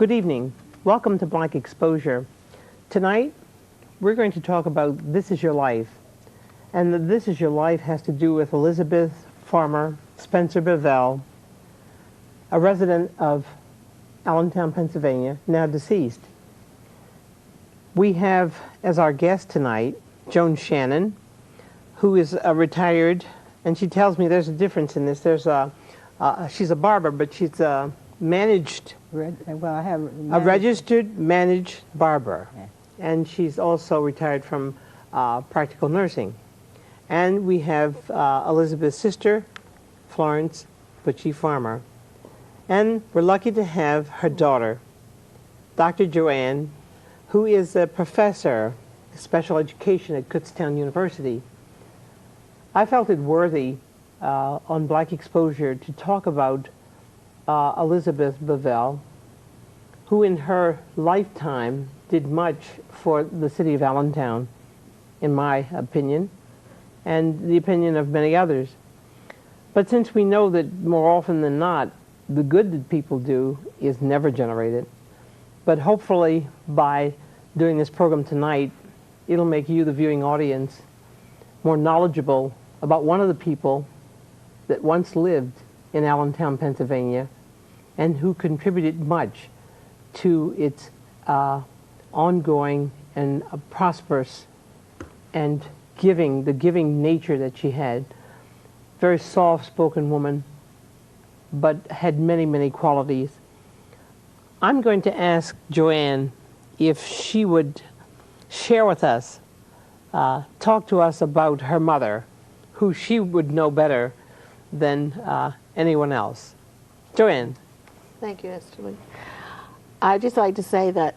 Good evening. Welcome to Black Exposure. Tonight, we're going to talk about This Is Your Life. And the This Is Your Life has to do with Elizabeth Farmer Spencer Beville, a resident of Allentown, Pennsylvania, now deceased. We have as our guest tonight Joan Shannon, who is a retired, and she tells me there's a difference in this. She's a barber, but she's a managed, a registered managed barber. Yeah. And she's also retired from practical nursing. And we have Elizabeth's sister, Florence Butchie Farmer. And we're lucky to have her daughter, Dr. Joanne, who is a professor of special education at Kutztown University. I felt it worthy on Black Exposure to talk about Elizabeth Beville, who in her lifetime did much for the city of Allentown, in my opinion, and the opinion of many others. But since we know that more often than not, the good that people do is never generated, but hopefully by doing this program tonight, it'll make you, the viewing audience, more knowledgeable about one of the people that once lived in Allentown, Pennsylvania, and who contributed much to its ongoing and prosperous and the giving nature that she had. Very soft-spoken woman, but had many, many qualities. I'm going to ask Joanne if she would share with us, talk to us about her mother, who she would know better than anyone else. Joanne. Thank you, Esther Lee. I'd just like to say that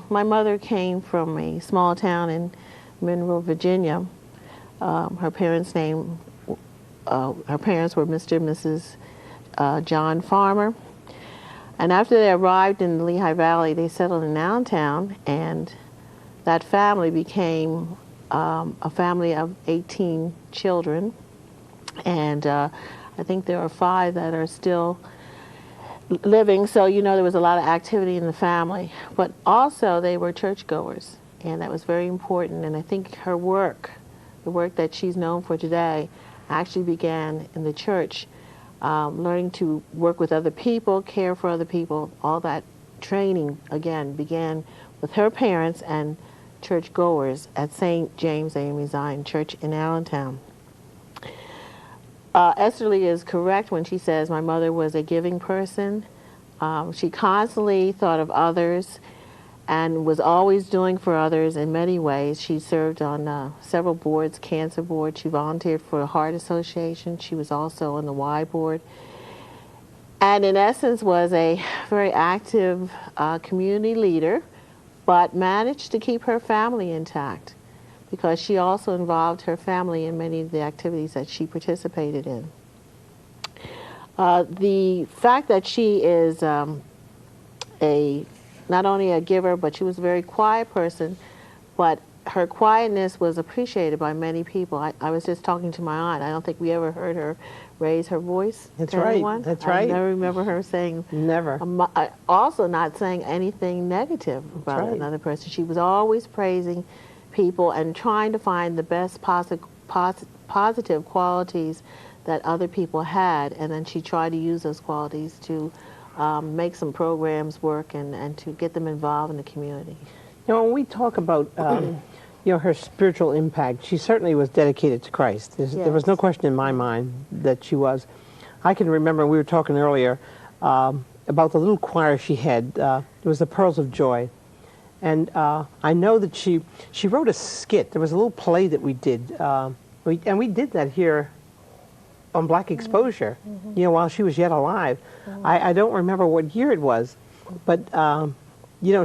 my mother came from a small town in Monroe, Virginia. Her parents were Mr. and Mrs. John Farmer. And after they arrived in the Lehigh Valley, they settled in Allentown, and that family became a family of 18 children. And I think there are 5 that are still living, so you know there was a lot of activity in the family. But also they were churchgoers, and that was very important. And I think her work, the work that she's known for today, actually began in the church. Learning to work with other people, care for other people, all that training, again, began with her parents and churchgoers at St. James A.M.E. Zion Church in Allentown. Esther Lee is correct when she says my mother was a giving person. She constantly thought of others and was always doing for others in many ways. She served on several boards, cancer board. She volunteered for the Heart Association. She was also on the Y board. And in essence was a very active community leader, but managed to keep her family intact, because she also involved her family in many of the activities that she participated in. The fact that she is not only a giver, but she was a very quiet person, but her quietness was appreciated by many people. I was just talking to my aunt. I don't think we ever heard her raise her voice That's to right. anyone. That's right. I never remember her saying... Never. Also not saying anything negative about right. another person. She was always praising people and trying to find the best positive qualities that other people had, and then she tried to use those qualities to make some programs work and to get them involved in the community. You know, when we talk about her spiritual impact, she certainly was dedicated to Christ. There was no question in my mind that she was. I can remember, we were talking earlier about the little choir she had. It was the Pearls of Joy. And I know that she wrote a skit. There was a little play that we did, and we did that here on Black Exposure, while she was yet alive. I don't remember what year it was, but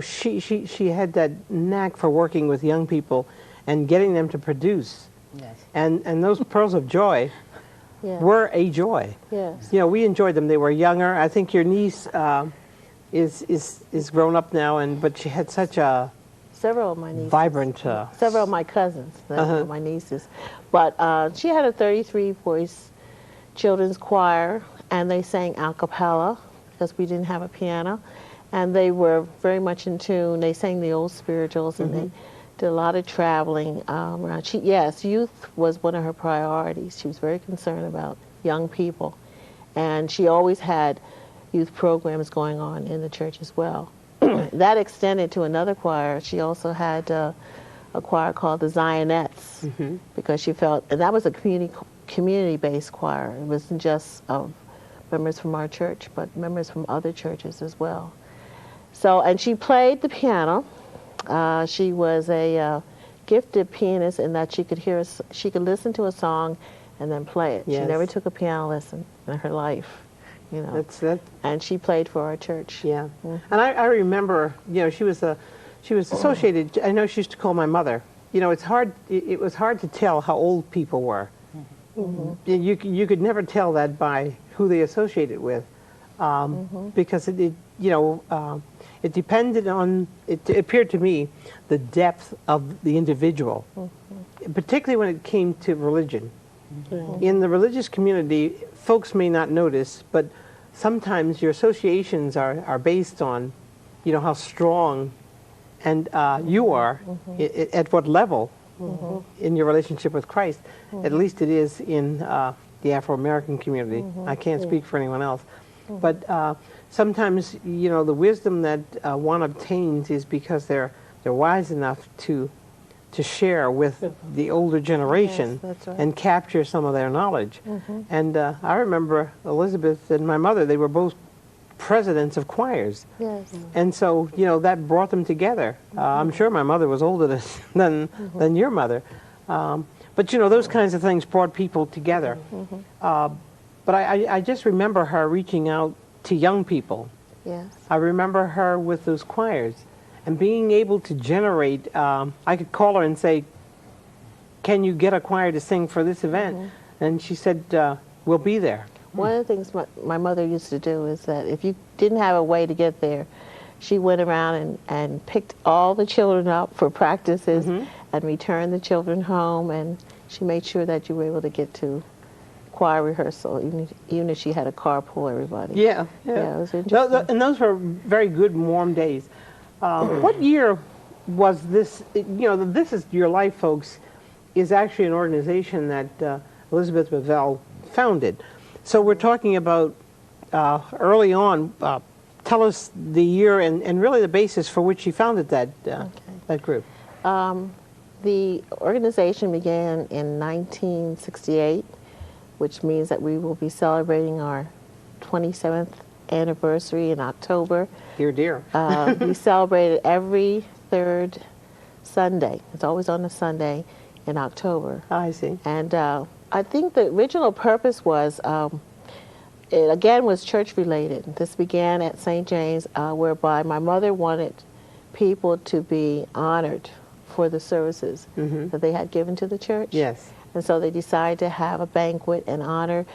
she had that knack for working with young people and getting them to produce. Yes. And those Pearls of Joy were a joy. Yes. We enjoyed them. They were younger. I think your niece is grown up now, but she had such a several of my nieces. Vibrant. Several of my cousins, my nieces. But she had a 33-voice children's choir, and they sang a cappella because we didn't have a piano. And they were very much in tune. They sang the old spirituals, and they did a lot of traveling around. Yes, youth was one of her priorities. She was very concerned about young people. And she always had youth programs going on in the church as well. That extended to another choir. She also had a choir called the Zionettes, because she felt, and that was a community-based choir. It wasn't just members from our church, but members from other churches as well. So, and she played the piano. She was a gifted pianist in that she could listen to a song and then play it. Yes. She never took a piano lesson in her life, you know. That's it. And she played for our church. Yeah. And I remember, you know, she was associated. I know she used to call my mother. You know, it was hard to tell how old people were. You could never tell that by who they associated with, because it depended on, it appeared to me, the depth of the individual, particularly when it came to religion. In the religious community, folks may not notice, but sometimes your associations are based on, you know, how strong and you are, at what level in your relationship with Christ. At least it is in the Afro-American community. I can't speak for anyone else. But sometimes, you know, the wisdom that one obtains is because they're wise enough to share with the older generation. Yes, that's right. And capture some of their knowledge. And I remember Elizabeth and my mother, they were both presidents of choirs. Yes. And so, you know, that brought them together. I'm sure my mother was older than your mother. But, you know, those kinds of things brought people together. But I just remember her reaching out to young people. Yes. I remember her with those choirs and being able to generate. I could call her and say, can you get a choir to sing for this event? And she said, we'll be there. One of the things my mother used to do is that if you didn't have a way to get there, she went around and picked all the children up for practices and returned the children home, and she made sure that you were able to get to choir rehearsal, even if she had a carpool everybody. Yeah, it was interesting. And those were very good, warm days. What year was this? You know, This Is Your Life, folks, is actually an organization that Elizabeth Beville founded. So we're talking about early on. Tell us the year and really the basis for which she founded that group. The organization began in 1968, which means that we will be celebrating our 27th anniversary in October. Dear, dear. We celebrate it every third Sunday. It's always on a Sunday in October. I see. And I think the original purpose was, it again was church related. This began at St. James, whereby my mother wanted people to be honored for the services that they had given to the church. Yes. And so they decided to have a banquet and honor,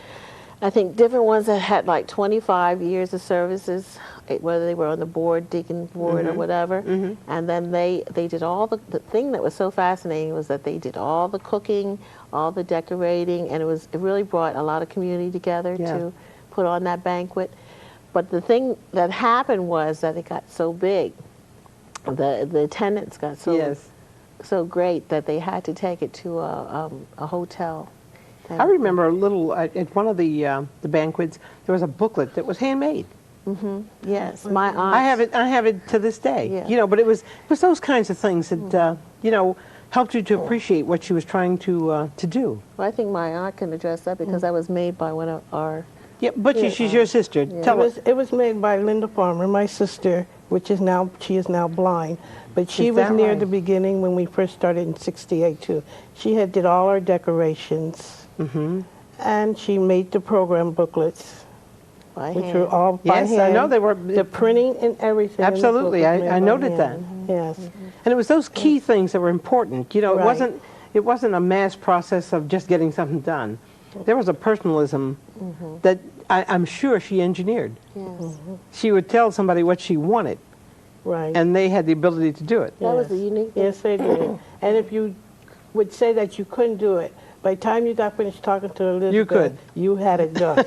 I think, different ones that had like 25 years of services, whether they were on the board, deacon board or whatever. And then they did all the thing that was so fascinating was that they did all the cooking, all the decorating, and it really brought a lot of community together to put on that banquet. But the thing that happened was that it got so big, the attendance got so great that they had to take it to a hotel. I remember a little at one of the banquets. There was a booklet that was handmade. Yes, my aunt. I have it to this day. Yeah. You know, but it was those kinds of things that you know, helped you to appreciate what she was trying to do. Well, I think my aunt can address that because that was made by one of our. Yeah, but she's your sister. Yeah. Tell us. It was made by Linda Farmer, my sister, she is now blind. But she Is was that near right? the beginning when we first started in '68 too. She did all our decorations, and she made the program booklets, By which hand. were all by Yes, hand. I know they were. The printing and everything. in the Absolutely, book was made I by noted hand. that. Yes. And it was those key things that were important. You know, Right. it wasn't a mass process of just getting something done. There was a personalism that I'm sure she engineered. Yes. She would tell somebody what she wanted, Right. and they had the ability to do it. That was the unique thing. Yes, they did. And if you would say that you couldn't do it, by the time you got finished talking to Elizabeth, You could. you had it done.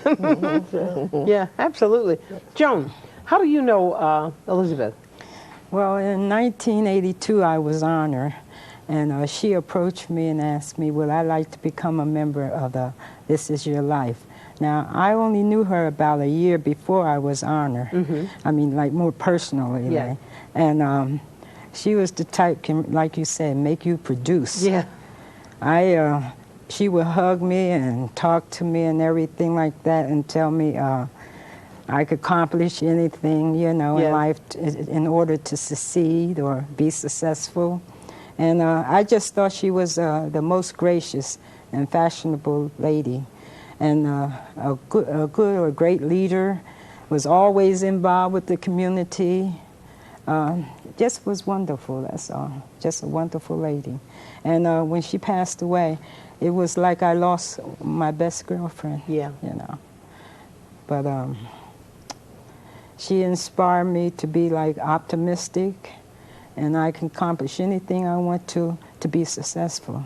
So, Yeah, absolutely. Joan, How do you know Elizabeth? Well, in 1982, I was on her, and she approached me and asked me, would I like to become a member of the This Is Your Life? Now, I only knew her about a year before I was on her. I mean, like more personally. Yeah. Like. And she was the type, like you said, make you produce. Yeah. She would hug me and talk to me and everything like that and tell me I could accomplish anything, you know, in life in order to succeed or be successful. And I just thought she was the most gracious and fashionable lady, and a great leader, was always involved with the community. Just was wonderful, that's all. Just a wonderful lady. And when she passed away, it was like I lost my best girlfriend. Yeah. You know. But she inspired me to be like optimistic, and I can accomplish anything I want to be successful.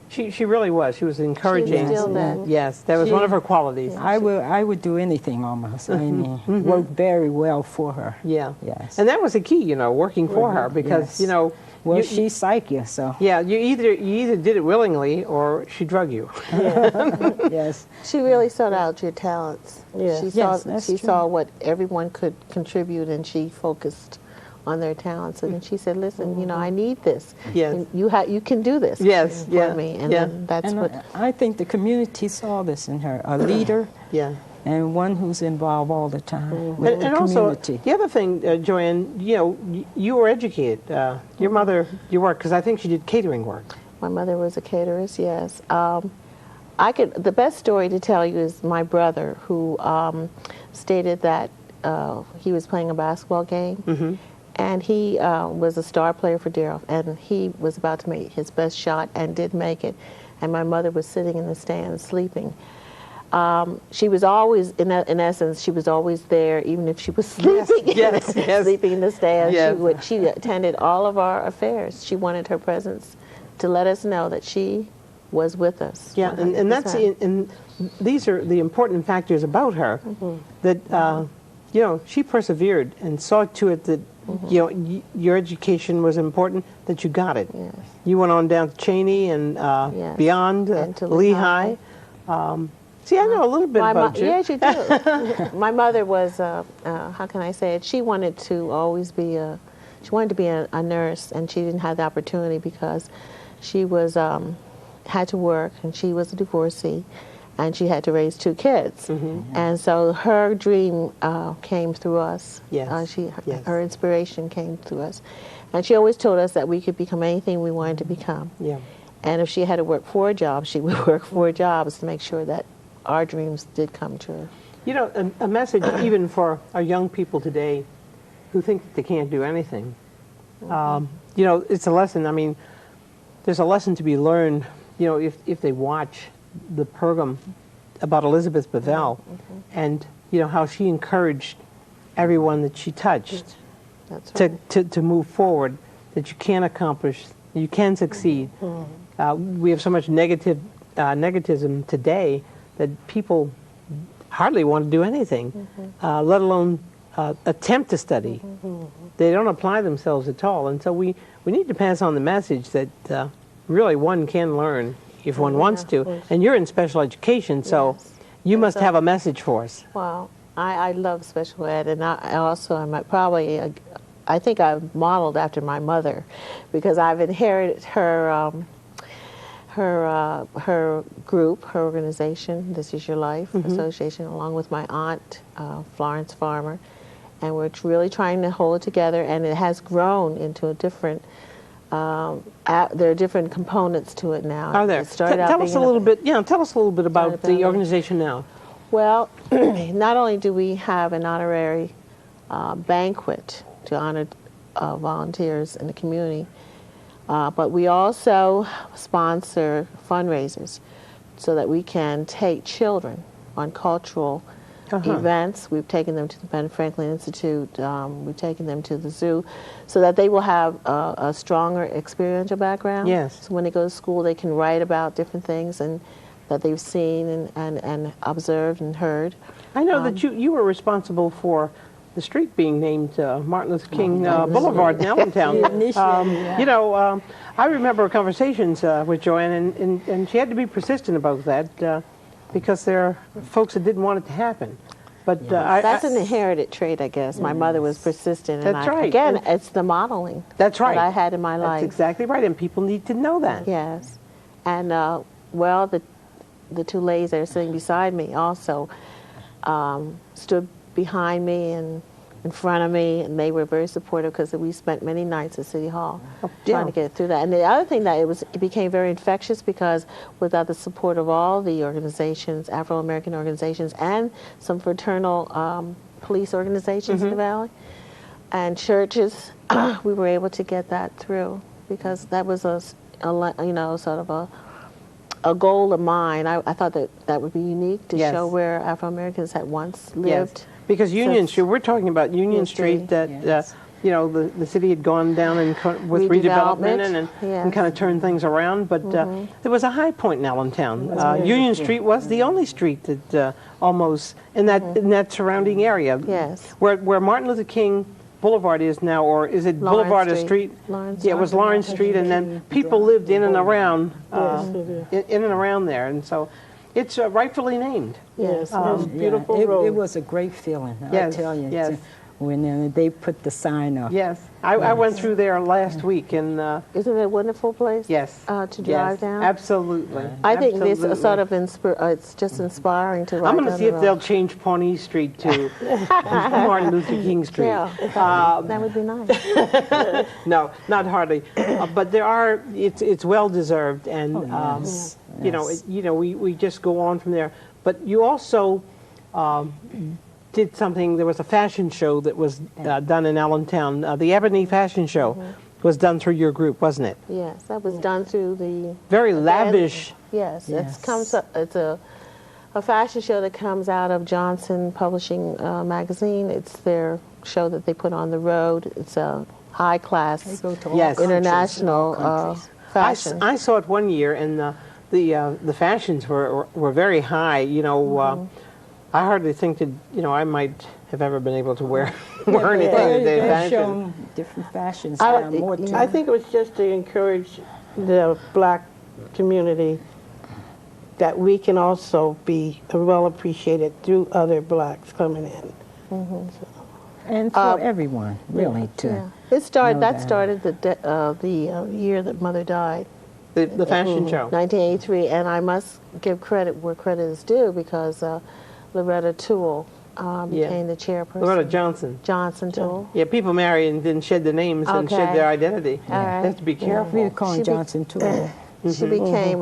She really was. She was encouraging. She was still that. Yes, that was one of her qualities. I would do anything almost. I mean, work very well for her. Yeah. Yes. And that was the key, you know, working for her, because Yes. you know. Well, she's psychic, so. Yeah, you either did it willingly or she drug you. Yes. She really sought out your talents. Yeah. She Yes, saw that's she true. saw what everyone could contribute, and she focused on their talents. And then she said, "Listen, you know, I need this. Yes. And you can do this. Yes, for yeah, me." And yeah. then that's And what. I think the community saw this in her, a leader Yeah. and one who's involved all the time with the And also, community. the other thing, Joanne, you know, you were educated. Your mother, you worked, because I think she did catering work. My mother was a cateress. Yes. The best story to tell you is my brother, who stated that he was playing a basketball game, and he was a star player for Darrell, and he was about to make his best shot and did make it, and my mother was sitting in the stands sleeping. She was always, in essence, she was always there, even if she was sleeping. Yes, yes. Sleeping in the stands. Yes. She attended all of our affairs. She wanted her presence to let us know that she was with us. Yeah, and that's 100%. and these are the important factors about her, that you know, she persevered and saw to it that you know your education was important, that you got it. Yes. You went on down to Cheney and Yes. beyond, And to Lehigh. See, I know a little bit about you. Yes, you do. My mother was, how can I say it? She wanted to always be she wanted to be a nurse, and she didn't have the opportunity because she was had to work, and she was a divorcee, and she had to raise 2 kids. And so her dream came through us. Yes. Yes. Her inspiration came through us. And she always told us that we could become anything we wanted to become. Yeah. And if she had to work 4 jobs, she would work 4 jobs to make sure that our dreams did come true. You know, a message even for our young people today who think that they can't do anything. You know, it's a lesson. I mean, there's a lesson to be learned, you know, if they watch the program about Elizabeth Beville and, you know, how she encouraged everyone that she touched That's to, right. to move forward, that you can accomplish, you can succeed. We have so much negativism today that people hardly want to do anything, let alone attempt to study. They don't apply themselves at all. And so we need to pass on the message that really one can learn if one wants to. And you're in special education, so Yes. you must have a message for us. Wow. I love special ed, and I also am I think I've modeled after my mother, because I've inherited her her group, her organization, This Is Your Life Association, along with my aunt, Florence Farmer, and we're really trying to hold it together, and it has grown into a different, there are different components to it now. Are there? It started out Tell us a being little bit. Yeah, tell us a little bit about Started the out- organization now. Well, not only do we have an honorary banquet to honor volunteers in the community, but we also sponsor fundraisers so that we can take children on cultural events. We've taken them to the Ben Franklin Institute. We've taken them to the zoo so that they will have a stronger experiential background. Yes. So when they go to school, they can write about different things and that they've seen and observed and heard. I know that you were responsible for the street being named Martin Luther King Boulevard in Allentown. You know, I remember conversations with Joanne, and she had to be persistent about that because there are folks that didn't want it to happen. But that's an inherited trait, I guess. My mother was persistent. That's right. Again, it's the modeling. That's right. That I had in my life. That's exactly right, and people need to know that. Yes, and well, the two ladies that are sitting beside me also stood behind me and in front of me, and they were very supportive because we spent many nights at City Hall trying to get through that. And the other thing that it became very infectious because without the support of all the organizations, Afro-American organizations, and some fraternal police organizations in the Valley, and churches, we were able to get that through because that was sort of a goal of mine. I thought that would be unique to show where Afro-Americans had once lived. Yes. Because Union Street, we're talking about Union Street that, you know, the city had gone down and with redevelopment and kind of turned things around. But there was a high point in Allentown. Union Street was the only street that almost, in that surrounding area. Yes. Where Martin Luther King Boulevard is now, or is it Lawrence Boulevard or Street? Street? Yeah, it was Lawrence Street, and then people lived in and around, there. And so it's rightfully named. Yes, it's beautiful road. It was a great feeling, I tell you. Yes. When they put the sign up. Yes, I went through there last week, and isn't it a wonderful place? Yes, to drive down. Absolutely. I think this is sort of it's just inspiring to ride I'm going to down see the if they'll road. change Pawnee Street to Martin Luther King Street. Yeah, that would be nice. No, not hardly, but there are. It's well deserved, and you know, we just go on from there. But you also did something. There was a fashion show that was done in Allentown. The Ebony Fashion Show was done through your group, wasn't it? Yes, that was done through the very lavish. Yes, it's a fashion show that comes out of Johnson Publishing magazine. It's their show that they put on the road. It's a high class international fashion. I saw it one year, and the fashions were very high. You know, I hardly think that I might have ever been able to wear anything that they shown different fashions. I think it was just to encourage the black community that we can also be well appreciated through other blacks coming in. And for everyone, really, too. It started. That started the year that Mother died. The fashion show. 1983, and I must give credit where credit is due because Loretta Toole became the chairperson. Loretta Johnson. Johnson Toole. Yeah, people marry and then shed their names and shed their identity. All right. They have to be careful. We call him Johnson Toole. She became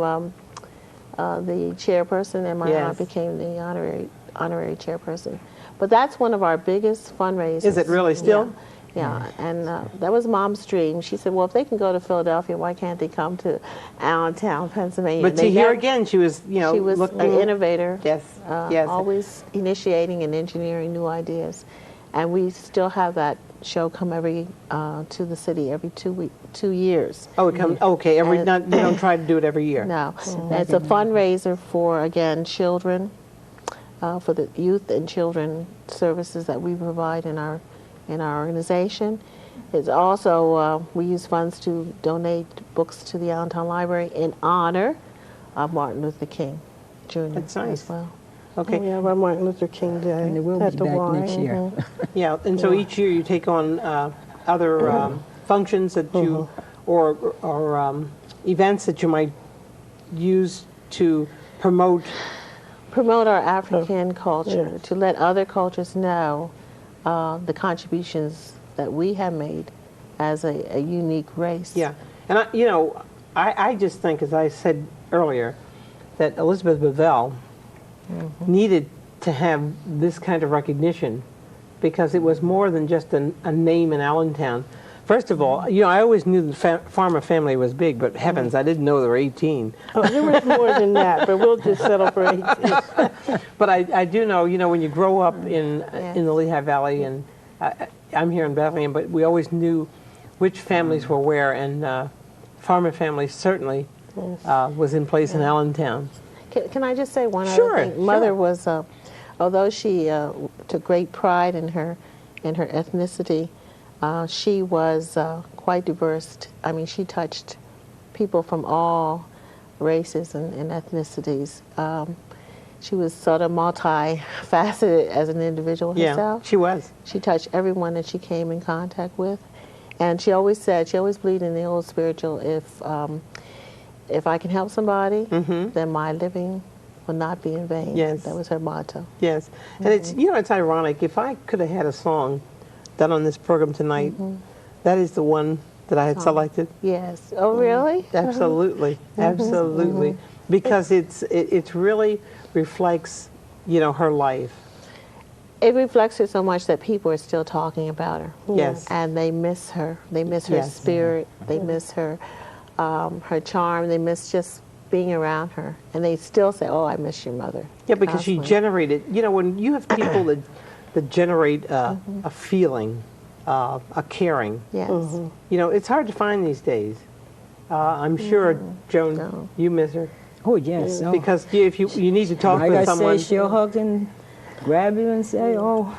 the chairperson, and my aunt became the honorary chairperson. But that's one of our biggest fundraisers. Is it really still? Yeah, and that was Mom's dream. She said, well, if they can go to Philadelphia, why can't they come to Allentown, Pennsylvania? But see, here again, she was, she was an innovator. Yes, always initiating and engineering new ideas. And we still have that show come every to the city every 2 years. Oh, it comes, okay, you don't try to do it every year. No, it's a fundraiser for, again, children, for the youth and children services that we provide in our organization. It's also, we use funds to donate books to the Allentown Library in honor of Martin Luther King Jr. That's nice. As well. Okay. We have our Martin Luther King Day. And it will be back next year. Yeah, and so each year you take on other functions that you, or events that you might use to promote our African culture, to let other cultures know the contributions that we have made as a unique race. Yeah, and I just think, as I said earlier, that Elizabeth Beville needed to have this kind of recognition because it was more than just a name in Allentown. First of all, I always knew the farmer family was big, but heavens, I didn't know there were 18. Oh, there was more than that, but we'll just settle for 18. But I do know, when you grow up in the Lehigh Valley, and I'm here in Bethlehem, but we always knew which families were where, and farmer families certainly was in place in Allentown. Can I just say one other thing? Mother was, although she took great pride in her in her ethnicity. She was quite diverse. I mean, she touched people from all races and ethnicities. She was sort of multifaceted as an individual herself. Yeah, she was. She touched everyone that she came in contact with. And she always said, she always believed in the old spiritual, if I can help somebody, then my living will not be in vain. Yes. That was her motto. Yes. And it's, you know, it's ironic. If I could have had a song done on this program tonight, that is the one that I had selected. Yes. Oh, really? Absolutely. Absolutely. Because it really reflects, you know, her life. It reflects her so much that people are still talking about her. Yes. And they miss her. They miss her spirit. They miss her her charm. They miss just being around her. And they still say, oh, I miss your mother. Yeah, because constantly. she generated, you know, when you have people that generate a feeling, a caring, Yes. you know, it's hard to find these days. I'm sure, Joan, you miss her. Oh, yes. Oh. Because if you need to talk Like with I someone. say, she'll hug and grab you and say, "Oh,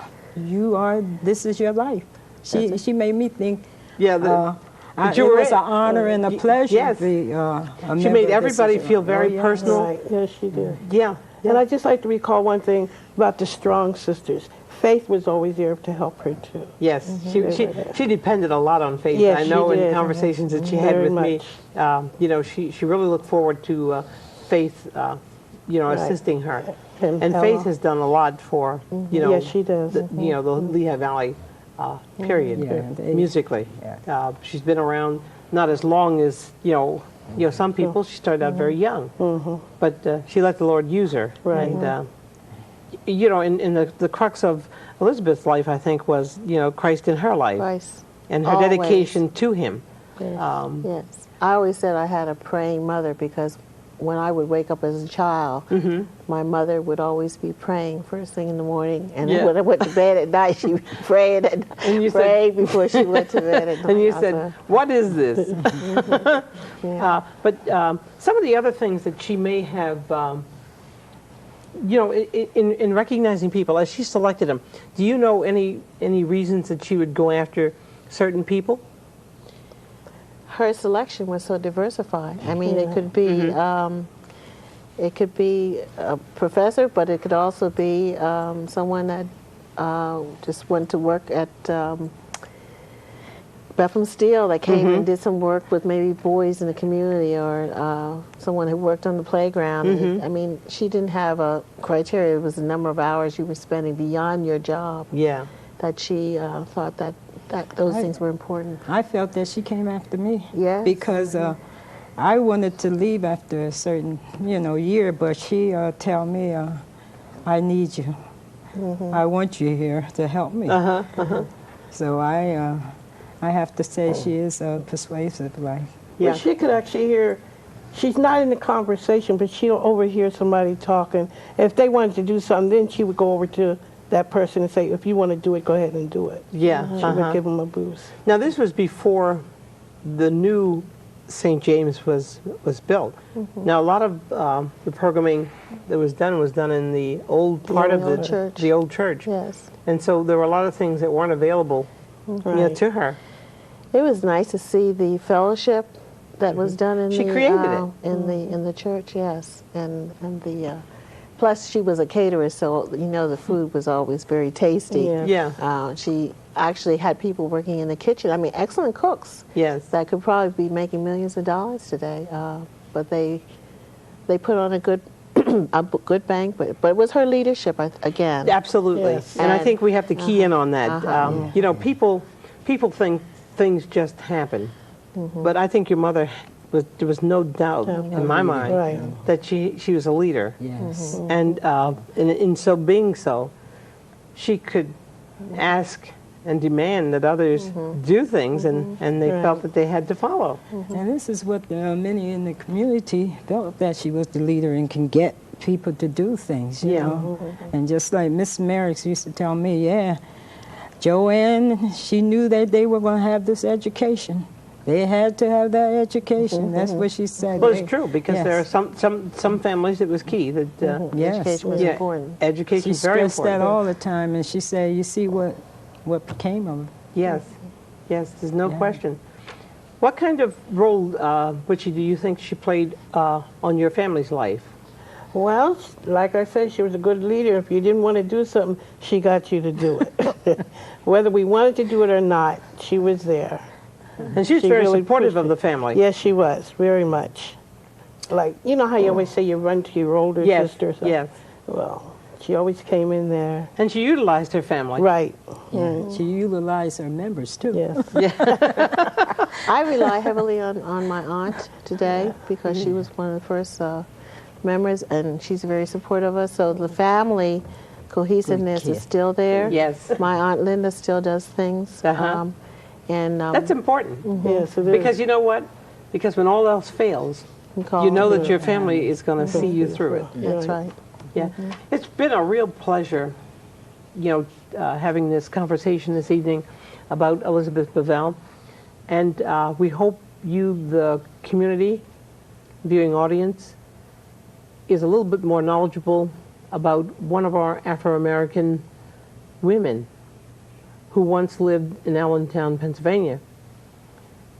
this is your life." She made me think. Yeah, it you were was it. an honor and a pleasure Yes. to be a She member made of this everybody society. feel very Oh, yes. personal. Right. Yes, she did. Yeah. And I'd just like to recall one thing about the Strong sisters. Faith was always there to help her, too. Yes, she depended a lot on Faith. Yes, I know she in did. conversations that she had Very with me, you know, she really looked forward to Faith, you know, Right. assisting her. And And Ella. Faith has done a lot for, you know, Yes, she does. you know, the Lehigh Valley period, Yeah, they- musically. Yeah. She's been around not as long as, you know, some people. She started out very young, but she let the Lord use her. Right. And, you know, in the crux of Elizabeth's life, I think, was, you know, Christ in her life Christ. and her Always. dedication to Him. Yes. I always said I had a praying mother because when I would wake up as a child, my mother would always be praying first thing in the morning. And Yeah. when I went to bed at night, she would pray and you said- pray before she went to bed at night. And you I said, "What is this?" Yeah. But some of the other things that she may have, you know, in recognizing people as she selected them, do you know any reasons that she would go after certain people? Her selection was so diversified. I mean, it could be a professor, but it could also be someone that just went to work at Beville Steel that came and did some work with maybe boys in the community, or someone who worked on the playground. I mean, she didn't have a criteria. It was the number of hours you were spending beyond your job Yeah. that she thought that those things were important. I felt that she came after me. Yes. Because I wanted to leave after a certain, year, but she tell me, I need you. I want you here to help me. So I have to say she is persuasive, like. Yeah. Well, she could actually hear, she's not in the conversation, but she'll overhear somebody talking. If they wanted to do something, then she would go over to that person and say, if you want to do it, go ahead and do it. Yeah. She would give them a boost. Now this was before the new St. James was built. Now a lot of the programming that was done in the old part of old church. the old church. Yes. And so there were a lot of things that weren't available to her. It was nice to see the fellowship that was done in She the created in the church, yes, and the plus she was a caterer, so the food was always very tasty. Yeah. She actually had people working in the kitchen. I mean, excellent cooks. Yes. That could probably be making millions of dollars today, but they put on a good good banquet. But it was her leadership again. Absolutely. Yes. And I And- think we have to key in on that. People think things just happen. But I think your mother there was no doubt in my mind Right. that she was a leader. Yes. And in so being so, she could ask and demand that others do things, and they felt that they had to follow. And this is what many in the community felt, that she was the leader and can get people to do things, you know. And just like Miss Merrick's used to tell me, Joanne, she knew that they were going to have this education. They had to have that education. That's what she said. Well, it's true, because there are Yes. some families it was key that Yes. Education was yeah, important. education She is very stressed important. that all the time, and she said, you see what what became of her. Yes, yes, there's no Yeah. question. What kind of role, Butchie, do you think she played on your family's life? Well, like I said, she was a good leader. If you didn't want to do something, she got you to do it. Whether we wanted to do it or not, she was there. And she was She very really supportive pushed of it. the family. Yes, she was, very much. Like, you know how you always say you run to your older Yes, sister or something? yes. Well, she always came in there. And she utilized her family. Right. Yeah. She utilized her members too. Yes. I rely heavily on my aunt today because she was one of the first members, and she's very supportive of us. So the family cohesiveness Good is kid. still there. Yes. My aunt Linda still does things. Uh-huh. And That's important. Yes, it is. Because you know what? Because when all else fails, call you know her. that your family is going to see you through it. That's right. Yeah. It's been a real pleasure, having this conversation this evening about Elizabeth Beville. And we hope you, the community, viewing audience, is a little bit more knowledgeable about one of our Afro-American women who once lived in Allentown, Pennsylvania.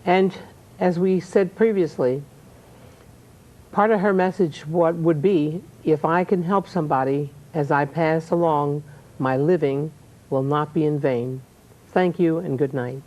And as we said previously, part of her message would be, if I can help somebody as I pass along, my living will not be in vain. Thank you and good night.